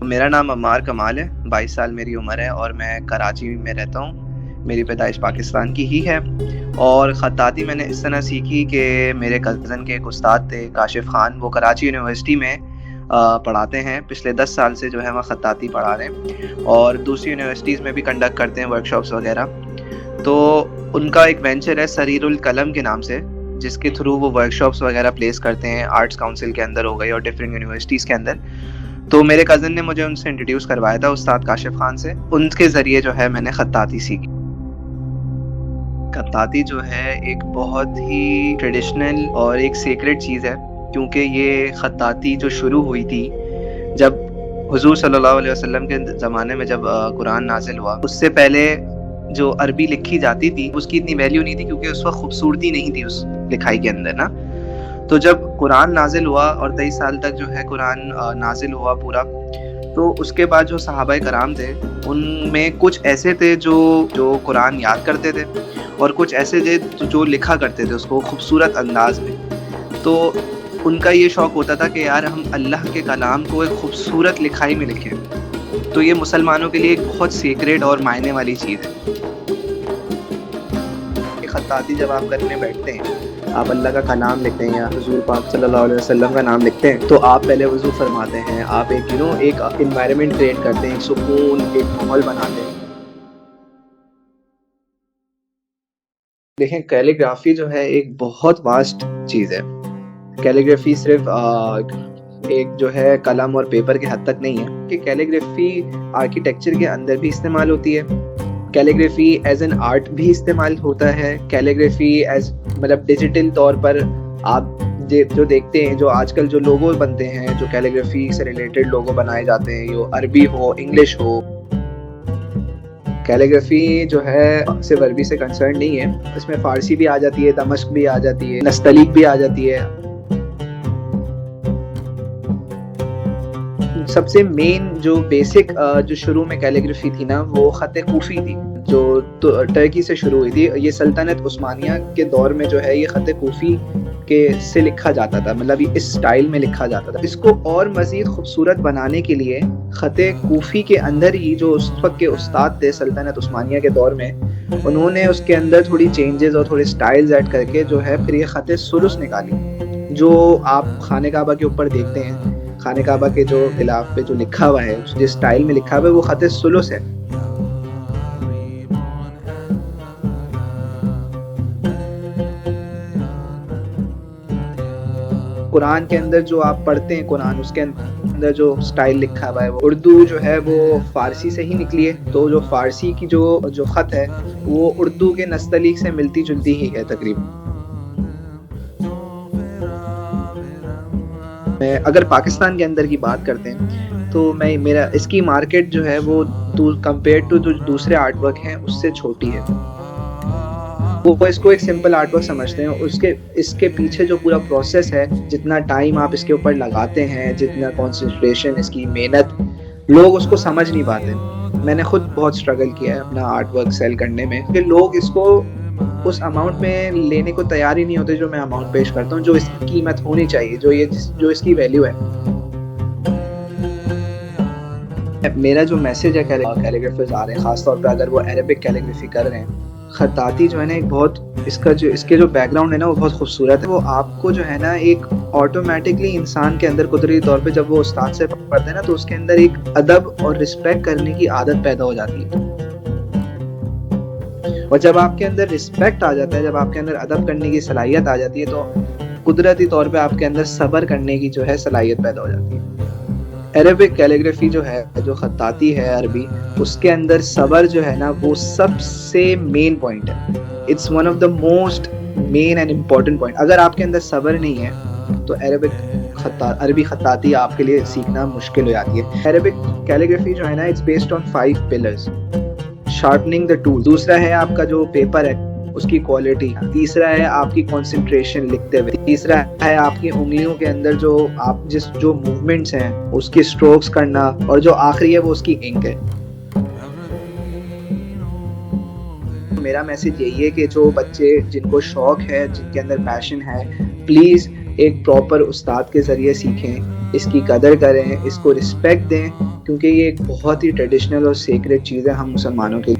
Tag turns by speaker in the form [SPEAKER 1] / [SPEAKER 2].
[SPEAKER 1] मेरा नाम अम्मार कमाल है, 22 साल मेरी उम्र है और मैं कराची में रहता हूँ। मेरी पैदाइश पाकिस्तान की ही है और ख़त्ताती मैंने इस तरह सीखी कि मेरे कज़न के एक उस्ताद थे काशिफ़ ख़ान, वो कराची यूनिवर्सिटी में पढ़ाते हैं। पिछले 10 साल से जो है वहाँ ख़त्ताती पढ़ा रहे हैं और दूसरी यूनिवर्सिटीज़ में भी कंडक्ट करते हैं वर्कशॉप्स वग़ैरह। तो उनका एक वेंचर है सरीरुल कलम के नाम से, जिसके थ्रू वो वर्कशॉप्स वग़ैरह प्लेस करते हैं, आर्ट्स काउंसिल के अंदर हो गई और डिफरेंट यूनिवर्सिटीज़ के अंदर। तो मेरे कज़न ने मुझे उनसे इंट्रोड्यूस करवाया था उस्ताद काशिफ़ ख़ान से। उनके ज़रिए जो है मैंने ख़त्ताती सीखी। ख़त्ताती जो है एक बहुत ही ट्रेडिशनल और एक सेक्रेड चीज़ है, क्योंकि ये ख़त्ताती जो शुरू हुई थी जब हुज़ूर सल्लल्लाहु अलैहि वसल्लम के ज़माने में, जब कुरान नाज़िल हुआ, उससे पहले जो अरबी लिखी जाती थी उसकी इतनी वैल्यू नहीं थी, क्योंकि उस वक़्त खूबसूरती नहीं थी उस लिखाई के अंदर ना। तो जब कुरान नाज़िल हुआ और 23 साल तक जो है कुरान नाज़िल हुआ पूरा, तो उसके बाद जो सहाबाए कराम थे, उनमें कुछ ऐसे थे जो कुरान याद करते थे और कुछ ऐसे थे जो लिखा करते थे उसको खूबसूरत अंदाज़ में। तो उनका ये शौक़ होता था कि यार हम अल्लाह के कलाम को एक खूबसूरत लिखाई में लिखें। तो ये मुसलमानों के लिए एक बहुत सीक्रेट और मायने वाली चीज़ है। ख़त्ताती जब आप करने बैठते हैं, आप अल्लाह का कलाम लिखते हैं या हुज़ूर पाक सल्लल्लाहु अलैहि वसल्लम का नाम लिखते हैं, तो आप पहले वज़ू फरमाते हैं, आप एक एक एनवायरनमेंट क्रिएट करते हैं, एक सुकून, एक माहौल बनाते हैं। देखें, कैलीग्राफी जो है एक बहुत वास्ट चीज़ है। कैलीग्राफी सिर्फ एक जो है कलम और पेपर के हद तक नहीं है कि कैलीग्राफी आर्किटेक्चर के अंदर भी इस्तेमाल होती है। कैलीग्राफी एज एन आर्ट भी इस्तेमाल होता है। कैलीग्राफी एज मतलब डिजिटल तौर पर आप जो देखते हैं, जो आजकल जो लोगो बनते हैं, जो कैलीग्राफी से रिलेटेड लोगो बनाए जाते हैं, यो अरबी हो, इंग्लिश हो। कैलीग्राफी जो है सिर्फ अरबी से कंसर्न नहीं है, इसमें फारसी भी आ जाती है, दमश्क भी आ जाती है, नस्तलीक भी आ जाती है। सबसे मेन जो बेसिक जो शुरू में कैलीग्राफी थी ना, वो ख़त कूफ़ी थी, जो टर्की से शुरू हुई थी। ये सल्तनत उस्मानिया के दौर में जो है ये ख़त कूफ़ी के से लिखा जाता था, मतलब इस स्टाइल में लिखा जाता था। इसको और मज़ीद खूबसूरत बनाने के लिए ख़त कूफ़ी के अंदर ही जो उस वक्त के उस्ताद थे सल्तनत उस्मानिया के दौर में, उन्होंने उसके अंदर थोड़ी चेंजेस और थोड़े स्टाइल्स ऐड करके जो है फिर ये ख़त सुलुस निकाली, जो आप खाने काबा के ऊपर देखते हैं। खाने काबा के जो गिलाफ पे जो लिखा हुआ है, जिस स्टाइल में लिखा हुआ है, वो ख़त सुलुस है। कुरान के अंदर जो आप पढ़ते हैं कुरान, उसके अंदर जो स्टाइल लिखा हुआ है, वो उर्दू जो है वो फारसी से ही निकली है। तो जो फारसी की जो ख़त है वो उर्दू के नस्तलीक से मिलती जुलती ही है तकरीबन। अगर पाकिस्तान के अंदर की बात करते हैं तो मेरा इसकी मार्केट जो है वो कंपेयर टू जो दूसरे आर्ट वर्क हैं उससे छोटी है। वो इसको एक सिंपल आर्ट वर्क समझते हैं। इसके पीछे जो पूरा प्रोसेस है, जितना टाइम आप इसके ऊपर लगाते हैं, जितना कंसंट्रेशन, इसकी मेहनत, लोग उसको समझ नहीं पाते। मैंने खुद बहुत स्ट्रगल किया है अपना आर्ट वर्क सेल करने में, क्योंकि लोग इसको उस अमाउंट में लेने को तैयार ही नहीं होते जो मैं अमाउंट पेश करता हूँ, जो इसकी कीमत होनी चाहिए, जो इसकी वैल्यू है। मेरा जो मैसेज है कैलीग्राफर्स आ रहे हैं, खासतौर पर अगर वो अरेबिक कैलीग्राफी कर रहे हैं, ख़त्ताती जो है ना, एक बहुत इसके जो बैकग्राउंड है ना वो बहुत खूबसूरत है। वो आपको जो है ना एक ऑटोमेटिकली इंसान के अंदर कुदरती तौर पे जब वो उस्ताद से पढ़ते हैं ना, तो उसके अंदर एक अदब और रिस्पेक्ट करने की आदत पैदा हो जाती है। और जब आपके अंदर रिस्पेक्ट आ जाता है, जब आपके अंदर अदब करने की सलाहियत आ जाती है, तो कुदरती तौर पे आपके अंदर सब्र करने की जो है सलाहियत पैदा हो जाती है। अरेबिक कैलीग्राफी जो है, जो ख़त्ताती है अरबी, उसके अंदर सब्र जो है ना वो सबसे मेन पॉइंट है। It's one of the most main and important point. अगर आपके अंदर सब्र नहीं है तो अरबी ख़त्ताती आपके लिए सीखना मुश्किल हो जाती है। अरेबिक कैलीग्राफी जो है ना, it's based on 5 pillars. Sharpening the tool, दूसरा है आपका जो पेपर है उसकी क्वालिटी, तीसरा है आपकी कंसंट्रेशन लिखते हुए, तीसरा है आपकी उंगलियों के अंदर जो मूवमेंट्स हैं उसकी स्ट्रोक्स करना, और जो आखिरी है वो उसकी इंक है। मेरा मैसेज यही है कि जो बच्चे जिनको शौक है, जिनके अंदर पैशन है, प्लीज़ एक प्रॉपर उस्ताद के ज़रिए सीखें, इसकी कदर करें, इसको रिस्पेक्ट दें। क्योंकि ये एक बहुत ही ट्रेडिशनल और सेक्रेड चीज़ है हम मुसलमानों के